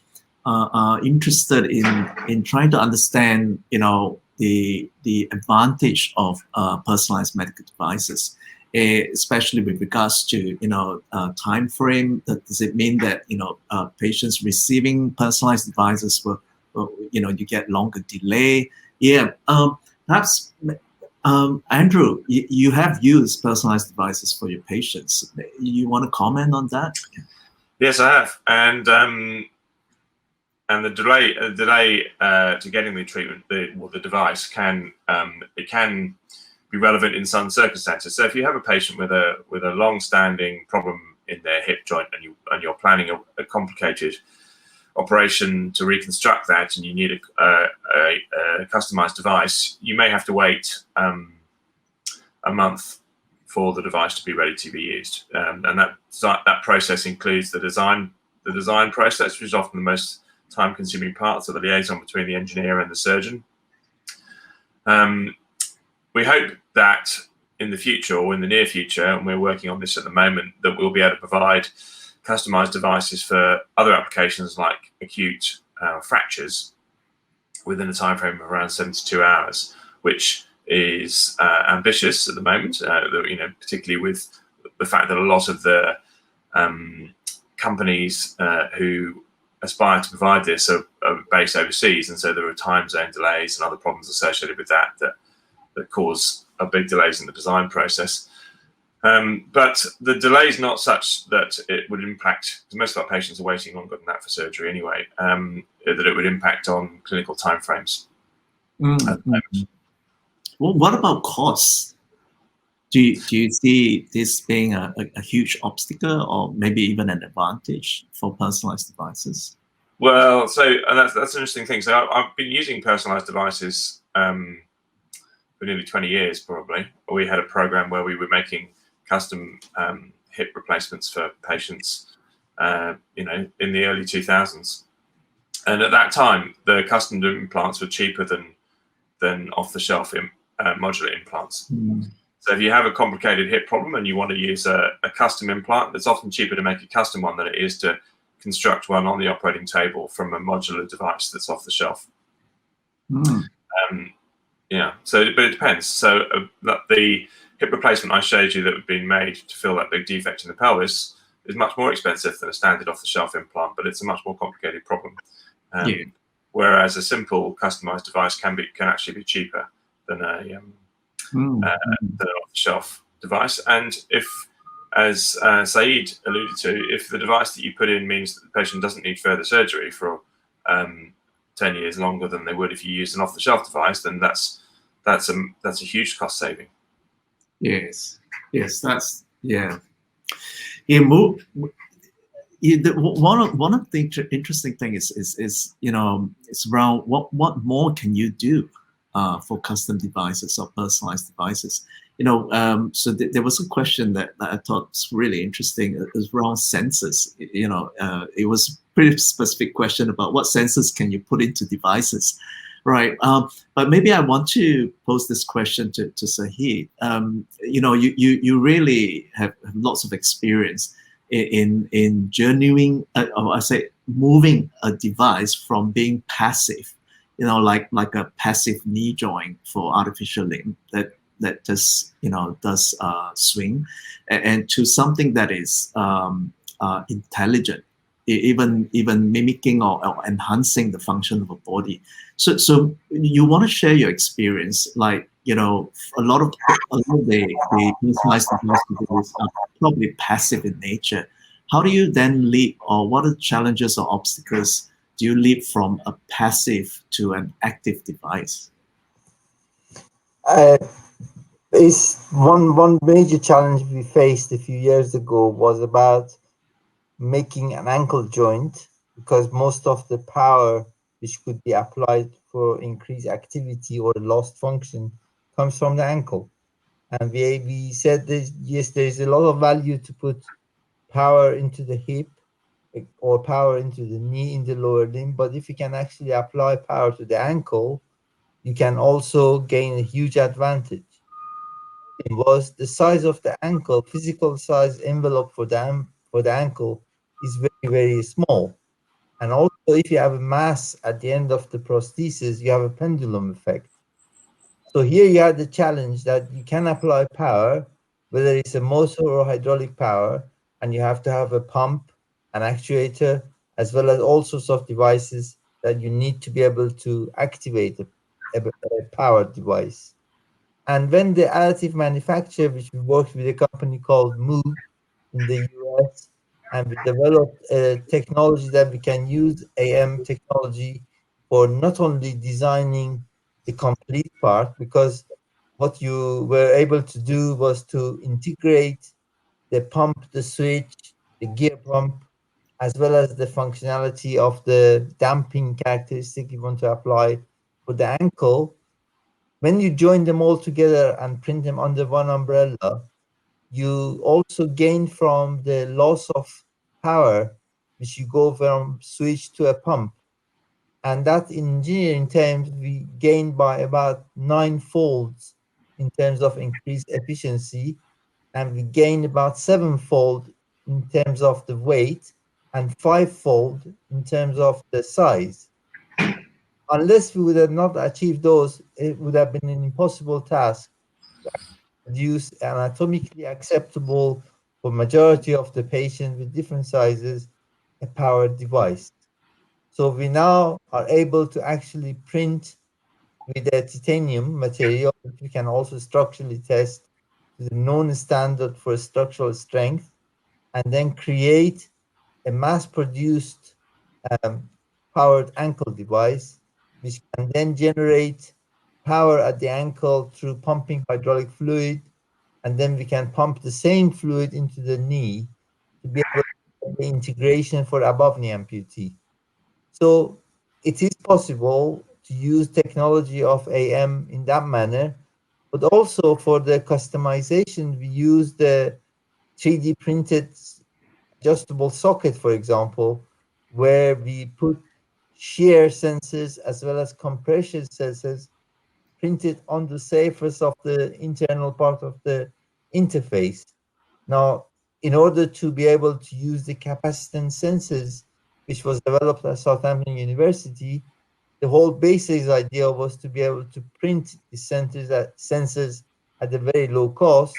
interested in trying to understand, you know, the advantage of personalized medical devices, especially with regards to, you know, time frame. Does it mean that, you know, patients receiving personalized devices will, you know, you get longer delay? Yeah. Perhaps, Andrew, you have used personalized devices for your patients. You want to comment on that? Yes, I have, and the delay to getting the treatment, the device can be relevant in some circumstances. So if you have a patient with a long-standing problem in their hip joint, and you're planning a complicated operation to reconstruct that, and you need a customized device, you may have to wait a month for the device to be ready to be used, and that process includes the design process, which is often the most time-consuming part, so the liaison between the engineer and the surgeon. We hope that in the future, or in the near future, and we're working on this at the moment, that we'll be able to provide customized devices for other applications like acute fractures within a time frame of around 72 hours, which is ambitious at the moment, you know, particularly with the fact that a lot of the companies who aspire to provide this are based overseas, and so there are time zone delays and other problems associated with that cause big delays in the design process. But the delay is not such that it would impact, because most of our patients are waiting longer than that for surgery anyway, that it would impact on clinical timeframes. Well, what about costs? Do you see this being a huge obstacle, or maybe even an advantage for personalized devices? Well, so that's an interesting thing. So I've been using personalized devices for nearly 20 years, probably. We had a program where we were making custom hip replacements for patients, you know, in the early 2000s. And at that time, the custom implants were cheaper than off-the-shelf modular implants. So if you have a complicated hip problem and you want to use a custom implant, it's often cheaper to make a custom one than it is to construct one on the operating table from a modular device that's off the shelf. Yeah, so, but it depends. So the hip replacement I showed you that had been made to fill that big defect in the pelvis is much more expensive than a standard off-the-shelf implant, but it's a much more complicated problem. Whereas a simple customized device can actually be cheaper than an off-the-shelf device. And if, as Saeed alluded to, if the device that you put in means that the patient doesn't need further surgery for 10 years longer than they would if you used an off-the-shelf device, then that's a huge cost saving. Yes, that's one of the interesting things is you know, it's around what more can you do for custom devices or personalized devices. You know, so there was a question that I thought was really interesting. It was around sensors. You know, it was pretty specific question about what sensors can you put into devices, right? But maybe I want to pose this question to Sahid. You really have lots of experience in journeying, or I say moving a device from being passive, like a passive knee joint for artificial limb that just does swing, and to something that is intelligent, even mimicking or enhancing the function of a body. So you want to share your experience, like a lot of the personalized devices are probably passive in nature. How do you then leap, or what are the challenges or obstacles do you leap from a passive to an active device? Is one major challenge we faced a few years ago was about making an ankle joint, because most of the power which could be applied for increased activity or lost function comes from the ankle. And we said that yes, there is a lot of value to put power into the hip or power into the knee in the lower limb, but if you can actually apply power to the ankle, you can also gain a huge advantage. It was the size of the ankle, physical size envelope for the ankle is very, very small. And also, if you have a mass at the end of the prosthesis, you have a pendulum effect. So here you have the challenge that you can apply power, whether it's a motor or hydraulic power, and you have to have a pump, an actuator, as well as all sorts of devices that you need to be able to activate a powered device. And when the additive manufacturer, which we worked with a company called Move in the US, and we developed a technology that we can use AM technology for not only designing the complete part, because what you were able to do was to integrate the pump, the switch, the gear pump, as well as the functionality of the damping characteristic you want to apply for the ankle. When you join them all together and print them under one umbrella, you also gain from the loss of power, which you go from switch to a pump. And that in engineering terms, we gain by about 9 folds in terms of increased efficiency. And we gain about 7-fold in terms of the weight and 5-fold in terms of the size. Unless we would have not achieved those, it would have been an impossible task to produce anatomically acceptable for majority of the patients with different sizes, a powered device. So we now are able to actually print with a titanium material, which we can also structurally test to the known standard for structural strength, and then create a mass-produced powered ankle device, which can then generate power at the ankle through pumping hydraulic fluid, and then we can pump the same fluid into the knee to be able to get the integration for above knee amputee. So it is possible to use technology of AM in that manner, but also for the customization, we use the 3D printed adjustable socket, for example, where we put shear sensors as well as compression sensors printed on the surface of the internal part of the interface. Now, in order to be able to use the capacitance sensors, which was developed at Southampton University, the whole basic idea was to be able to print the sensors at a very low cost.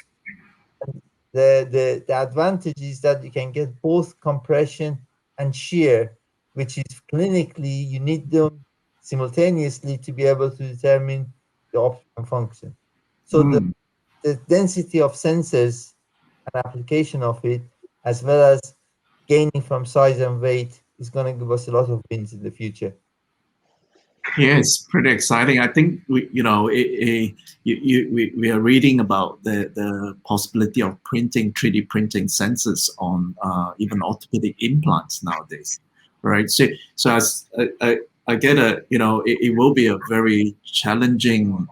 And the advantage is that you can get both compression and shear, which is clinically, you need them simultaneously to be able to determine the optimum function. So the density of sensors and application of it, as well as gaining from size and weight, is going to give us a lot of wins in the future. Yeah, it's pretty exciting. I think we are reading about the possibility of 3D printing sensors on even orthopedic implants nowadays, right? So as I get it. It will be a very challenging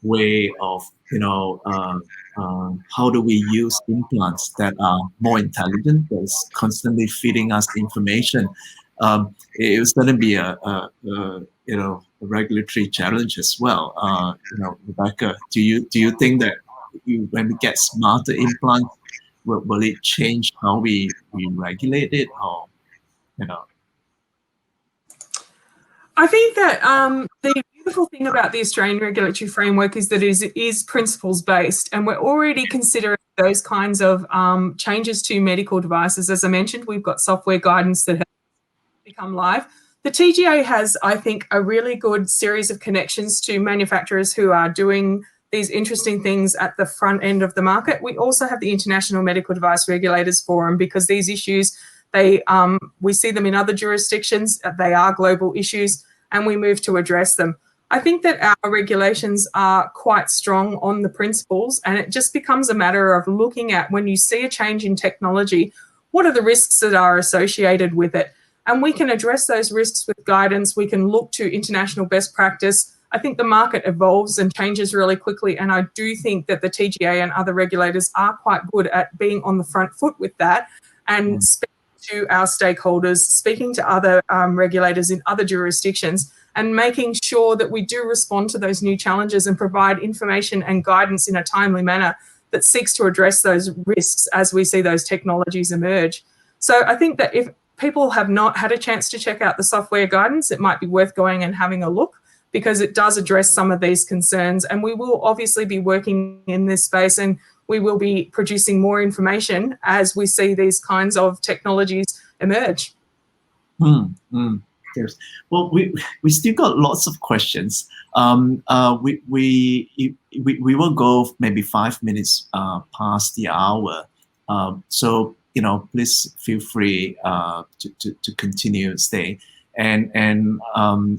way of, how do we use implants that are more intelligent, that's constantly feeding us information. It will certainly be a regulatory challenge as well. Rebecca, do you think that when we get smarter implants, will it change how we regulate it, or I think that the beautiful thing about the Australian regulatory framework is that it is principles based, and we're already considering those kinds of changes to medical devices. As I mentioned, we've got software guidance that has become live. The TGA has, I think, a really good series of connections to manufacturers who are doing these interesting things at the front end of the market. We also have the International Medical Device Regulators Forum, because these issues, we see them in other jurisdictions. They are global issues, and we move to address them. I think that our regulations are quite strong on the principles, and it just becomes a matter of looking at, when you see a change in technology, what are the risks that are associated with it? And we can address those risks with guidance. We can look to international best practice. I think the market evolves and changes really quickly, and I do think that the TGA and other regulators are quite good at being on the front foot with that, and speaking to our stakeholders, speaking to other regulators in other jurisdictions, and making sure that we do respond to those new challenges and provide information and guidance in a timely manner that seeks to address those risks as we see those technologies emerge. So I think that if people have not had a chance to check out the software guidance, it might be worth going and having a look, because it does address some of these concerns. And we will obviously be working in this space, and we will be producing more information as we see these kinds of technologies emerge. Yes. Well, we still got lots of questions. We will go maybe 5 minutes past the hour. So please feel free to continue stay. And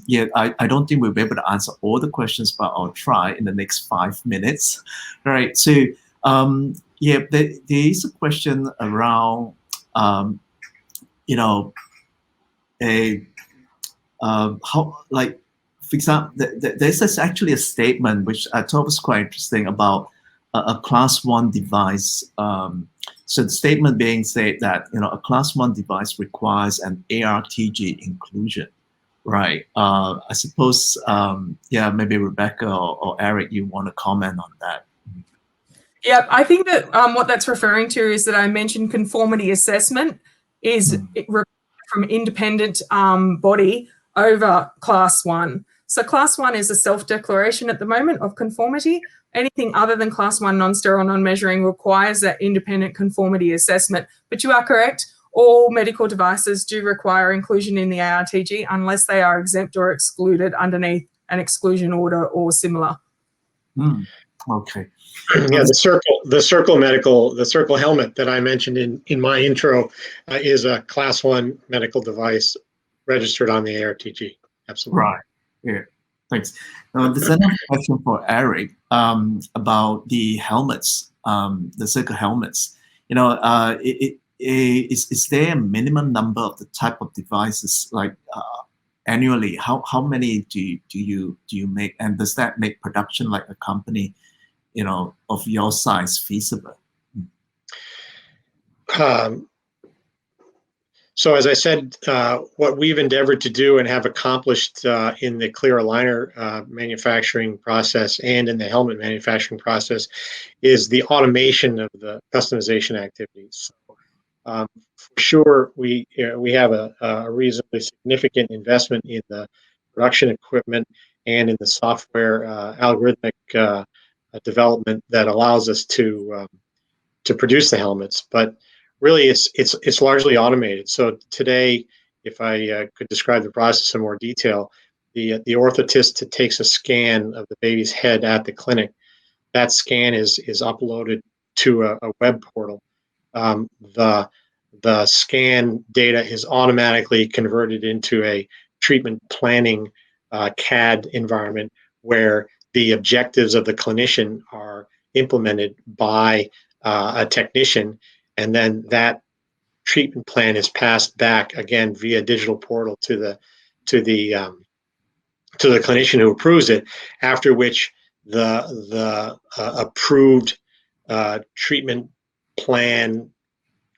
yeah, I don't think we'll be able to answer all the questions, but I'll try in the next 5 minutes. All right. So yeah, there is a question around how, like, for example, there's actually a statement which I thought was quite interesting about a class 1 device. So the statement being said that a class 1 device requires an ARTG inclusion, right? I suppose yeah, maybe Rebecca or Eric, you want to comment on that? Yeah, I think that what that's referring to is that I mentioned conformity assessment is from independent body over class 1. So class 1 is a self-declaration at the moment of conformity. Anything other than class 1 non-sterile non-measuring requires that independent conformity assessment. But you are correct, all medical devices do require inclusion in the ARTG unless they are exempt or excluded underneath an exclusion order or similar. Okay. Yeah, the circle helmet that I mentioned in my intro is a class 1 medical device registered on the ARTG. Absolutely. Right. Yeah. Thanks. There's another question for Eric about the helmets, the circle helmets. Is there a minimum number of the type of devices, like annually? How many do you make, and does that make production like a company, of your size feasible? So as I said, what we've endeavored to do and have accomplished in the clear aligner manufacturing process and in the helmet manufacturing process is the automation of the customization activities. For sure, we have a reasonably significant investment in the production equipment and in the software algorithmic development that allows us to produce the helmets, but really it's largely automated. So today, if I could describe the process in more detail, the orthotist takes a scan of the baby's head at the clinic. That scan is uploaded to a web portal. The scan data is automatically converted into a treatment planning CAD environment where the objectives of the clinician are implemented by a technician, and then that treatment plan is passed back again via digital portal to the clinician who approves it, after which the approved treatment plan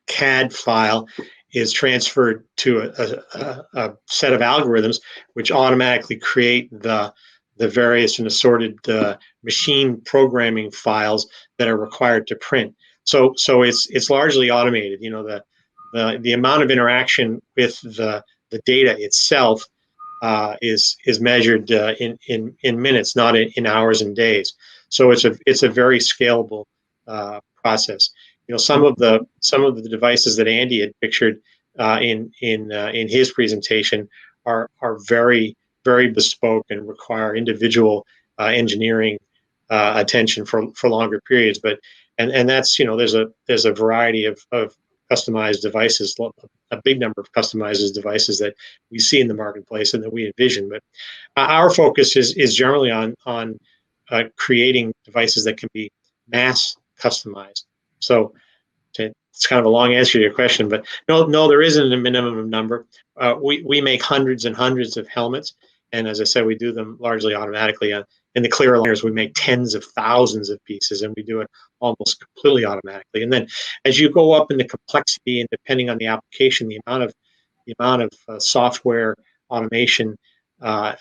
CAD file is transferred to a set of algorithms which automatically create the various and assorted machine programming files that are required to print. So it's largely automated. You know, the amount of interaction with the data itself is measured in minutes, not in hours and days. So it's a very scalable process. You know, some of the devices that Andy had pictured in his presentation are very bespoke and require individual engineering attention for longer periods. But and that's, you know, there's a variety of customized devices, a big number of customized devices that we see in the marketplace and that we envision. But our focus is generally on creating devices that can be mass customized. So it's kind of a long answer to your question, but no, there isn't a minimum number. We make hundreds and hundreds of helmets, and as I said, we do them largely automatically. In the clear aligners, we make tens of thousands of pieces, and we do it almost completely automatically. And then, as you go up in the complexity, and depending on the application, the amount of software automation that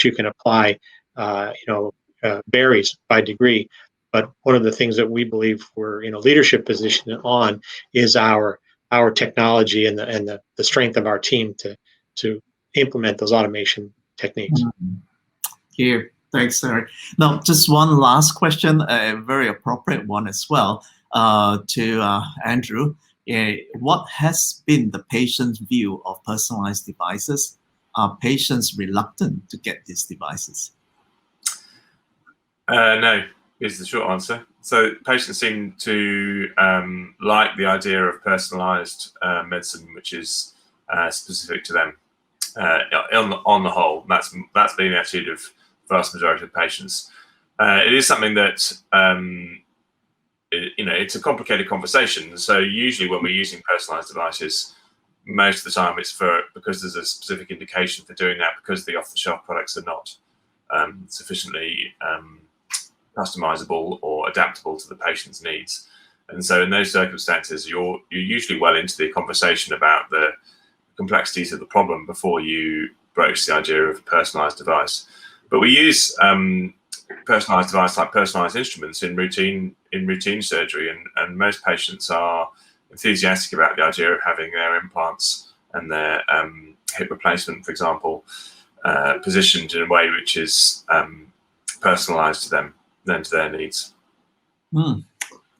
you can apply, varies by degree. But one of the things that we believe we're in a leadership position on is our technology and the strength of our team to implement those automation techniques. Here, thanks, Eric. Now, just one last question, a very appropriate one as well, to Andrew. What has been the patient's view of personalized devices? Are patients reluctant to get these devices? No, is the short answer. So patients seem to like the idea of personalized medicine, which is specific to them. On the whole, that's been the attitude of the vast majority of patients. It is something that it's a complicated conversation. So usually when we're using personalized devices, most of the time it's because there's a specific indication for doing that, because the off-the-shelf products are not sufficiently customizable or adaptable to the patient's needs. And so in those circumstances, you're usually well into the conversation about the complexities of the problem before you broach the idea of a personalized device. But we use personalized devices like personalized instruments in routine surgery, and most patients are enthusiastic about the idea of having their implants and their hip replacement, for example, positioned in a way which is personalized to them, then to their needs.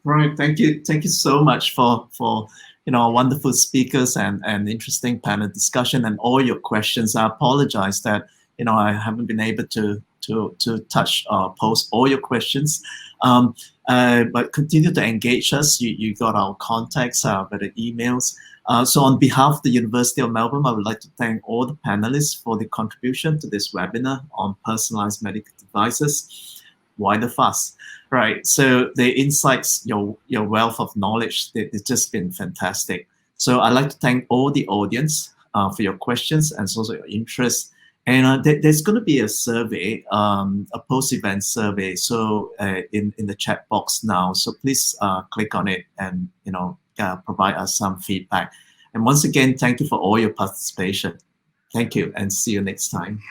Right. Thank you so much for wonderful speakers and interesting panel discussion and all your questions. I apologize that I haven't been able to touch post all your questions, but continue to engage us. You got our contacts by the emails. So on behalf of the University of Melbourne, I would like to thank all the panelists for the contribution to this webinar on personalized medical devices. Why the fuss? Right. So the insights, your wealth of knowledge, it's just been fantastic. So I'd like to thank all the audience for your questions and also your interest. And there's going to be a survey, a post-event survey, so in the chat box now. So please click on it and provide us some feedback. And once again, thank you for all your participation. Thank you, and see you next time.